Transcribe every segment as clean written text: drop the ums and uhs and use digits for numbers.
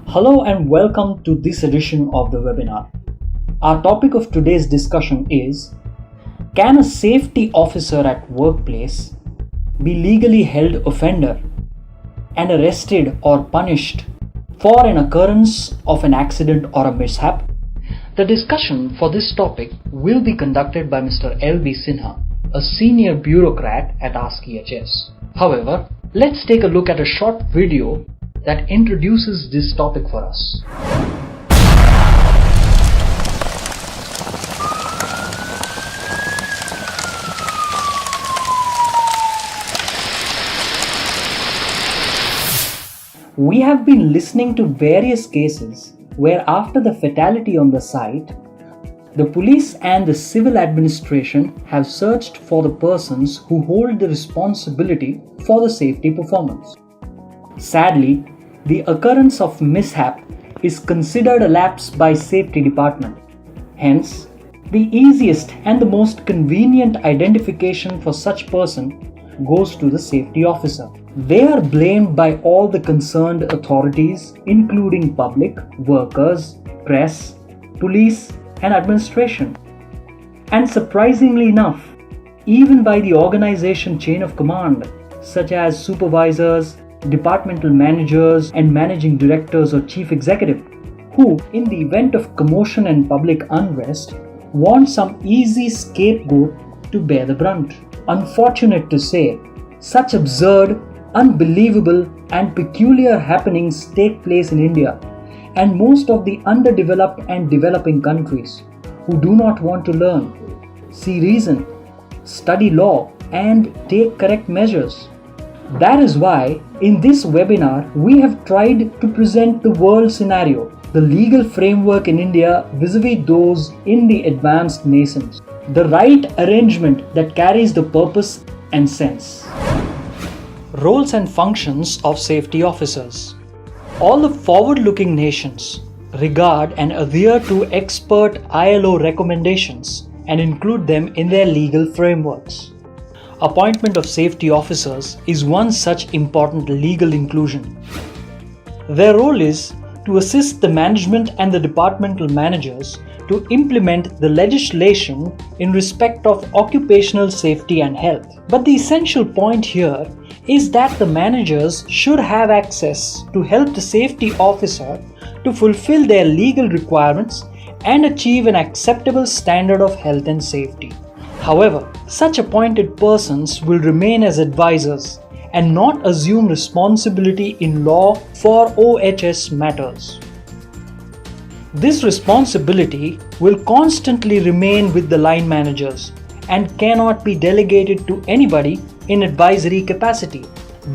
Hello and welcome to this edition of the webinar. Our topic of today's discussion is: can a safety officer at workplace be legally held offender and arrested or punished for an occurrence of an accident or a mishap? The discussion for this topic will be conducted by Mr. L.B. Sinha, a senior bureaucrat at Ask EHS. However, let's take a look at a short video that introduces this topic for us. We have been listening to various cases where after the fatality on the site, the police and the civil administration have searched for the persons who hold the responsibility for the safety performance. Sadly, the occurrence of mishap is considered a lapse by safety department. Hence, the easiest and the most convenient identification for such person goes to the safety officer. They are blamed by all the concerned authorities, including public, workers, press, police, and administration. And surprisingly enough, even by the organization chain of command, such as supervisors, departmental managers, and managing directors or chief executive, who, in the event of commotion and public unrest, want some easy scapegoat to bear the brunt. Unfortunate to say, such absurd, unbelievable, and peculiar happenings take place in India and most of the underdeveloped and developing countries who do not want to learn, see reason, study law, and take correct measures. That is why, in this webinar, we have tried to present the world scenario, the legal framework in India vis-a-vis those in the advanced nations, the right arrangement that carries the purpose and sense. Roles and functions of safety officers. All the forward-looking nations regard and adhere to expert ILO recommendations and include them in their legal frameworks. Appointment of safety officers is one such important legal inclusion. Their role is to assist the management and the departmental managers to implement the legislation in respect of occupational safety and health. But the essential point here is that the managers should have access to help the safety officer to fulfill their legal requirements and achieve an acceptable standard of health and safety. However, such appointed persons will remain as advisors and not assume responsibility in law for OHS matters. This responsibility will constantly remain with the line managers and cannot be delegated to anybody in advisory capacity.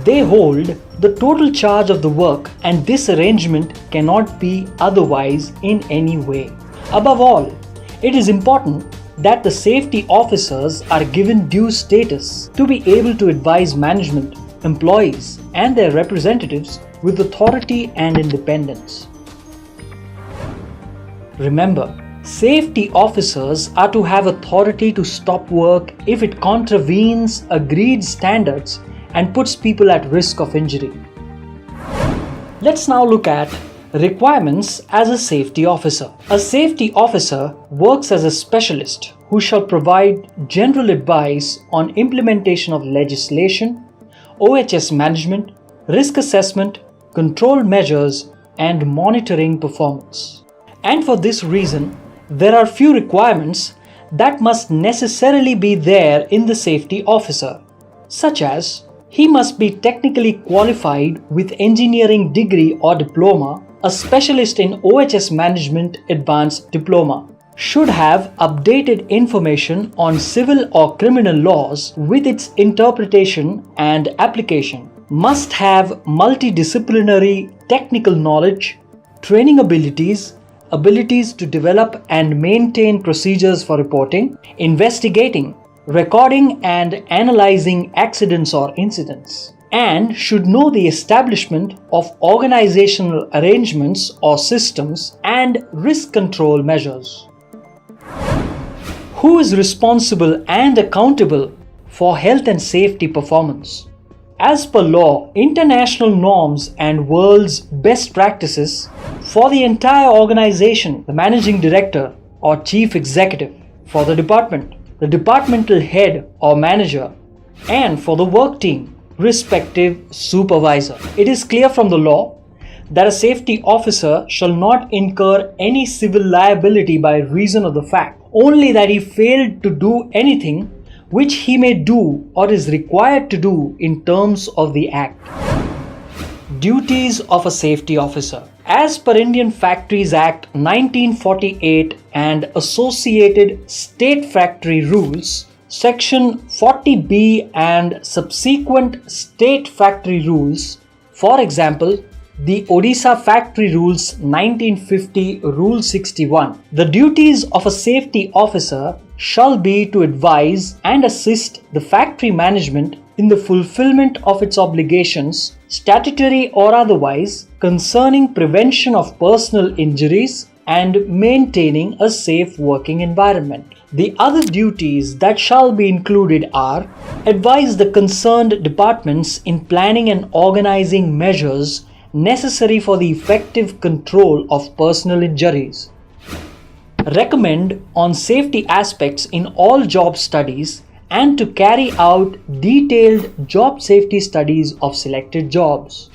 They hold the total charge of the work, and this arrangement cannot be otherwise in any way. Above all, it is important that the safety officers are given due status to be able to advise management, employees, and their representatives with authority and independence. Remember, safety officers are to have authority to stop work if it contravenes agreed standards and puts people at risk of injury. Let's now look at requirements as a safety officer. A safety officer works as a specialist who shall provide general advice on implementation of legislation, OHS management, risk assessment, control measures, and monitoring performance. And for this reason, there are few requirements that must necessarily be there in the safety officer, such as he must be technically qualified with engineering degree or diploma, a specialist in OHS management advanced diploma, should have updated information on civil or criminal laws with its interpretation and application, must have multidisciplinary technical knowledge, training abilities to develop and maintain procedures for reporting, investigating, recording and analyzing accidents or incidents, and should know the establishment of organizational arrangements or systems and risk control measures. Who is responsible and accountable for health and safety performance? As per law, international norms and world's best practices, for the entire organization, the managing director or chief executive, for the department, the departmental head or manager, and for the work team, respective supervisor. It is clear from the law that a safety officer shall not incur any civil liability by reason of the fact only that he failed to do anything which he may do or is required to do in terms of the Act. Duties of a safety officer. As per Indian Factories Act 1948 and associated state factory rules, Section 40B and subsequent state factory rules, for example, the Odisha Factory Rules 1950 Rule 61. The duties of a safety officer shall be to advise and assist the factory management in the fulfillment of its obligations, statutory or otherwise, concerning prevention of personal injuries and maintaining a safe working environment. The other duties that shall be included are: advise the concerned departments in planning and organizing measures necessary for the effective control of personal injuries, recommend on safety aspects in all job studies, and to carry out detailed job safety studies of selected jobs.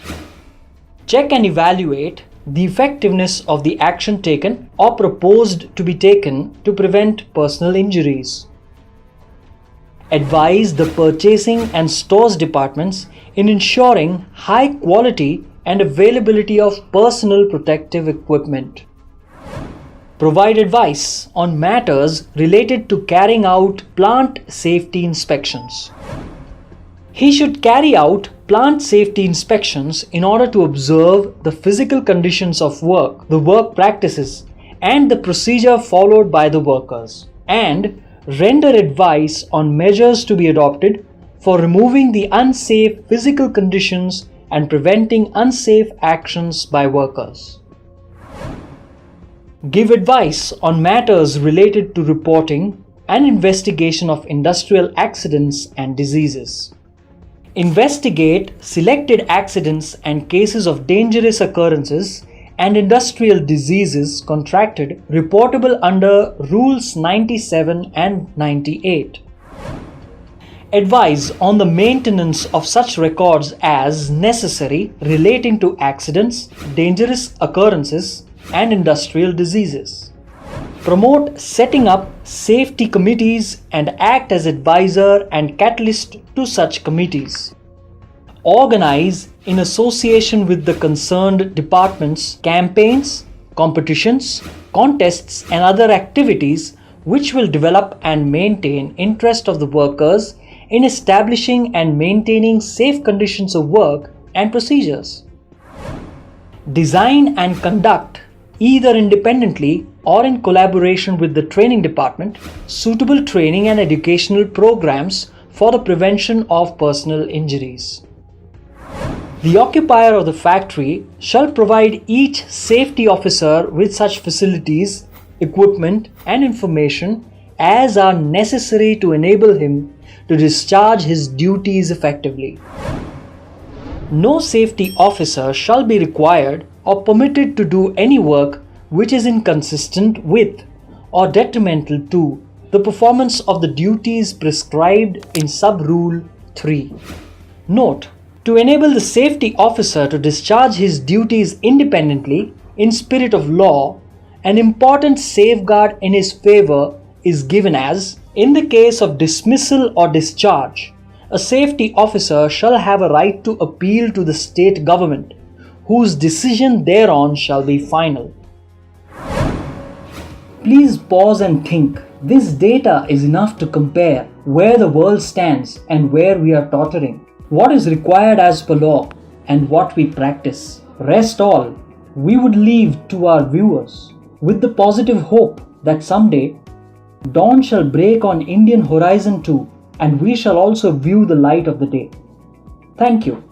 Check and evaluate the effectiveness of the action taken or proposed to be taken to prevent personal injuries. Advise the purchasing and stores departments in ensuring high quality and availability of personal protective equipment. Provide advice on matters related to carrying out plant safety inspections. He should carry out plant safety inspections in order to observe the physical conditions of work, the work practices, and the procedure followed by the workers, and render advice on measures to be adopted for removing the unsafe physical conditions and preventing unsafe actions by workers. Give advice on matters related to reporting and investigation of industrial accidents and diseases. Investigate selected accidents and cases of dangerous occurrences and industrial diseases contracted reportable under Rules 97 and 98. Advise on the maintenance of such records as necessary relating to accidents, dangerous occurrences, and industrial diseases. Promote setting up safety committees and act as advisor and catalyst to such committees. Organize, in association with the concerned departments, campaigns, competitions, contests, and other activities which will develop and maintain interest of the workers in establishing and maintaining safe conditions of work and procedures. Design and conduct, either independently or in collaboration with the training department, suitable training and educational programs for the prevention of personal injuries. The occupier of the factory shall provide each safety officer with such facilities, equipment, and information as are necessary to enable him to discharge his duties effectively. No safety officer shall be required or permitted to do any work which is inconsistent with or detrimental to the performance of the duties prescribed in Sub-Rule 3. Note: to enable the safety officer to discharge his duties independently in spirit of law, an important safeguard in his favor is given as, in the case of dismissal or discharge, a safety officer shall have a right to appeal to the state government, whose decision thereon shall be final. Please pause and think. This data is enough to compare where the world stands and where we are tottering, what is required as per law and what we practice. Rest all, we would leave to our viewers with the positive hope that someday dawn shall break on Indian horizon too, and we shall also view the light of the day. Thank you.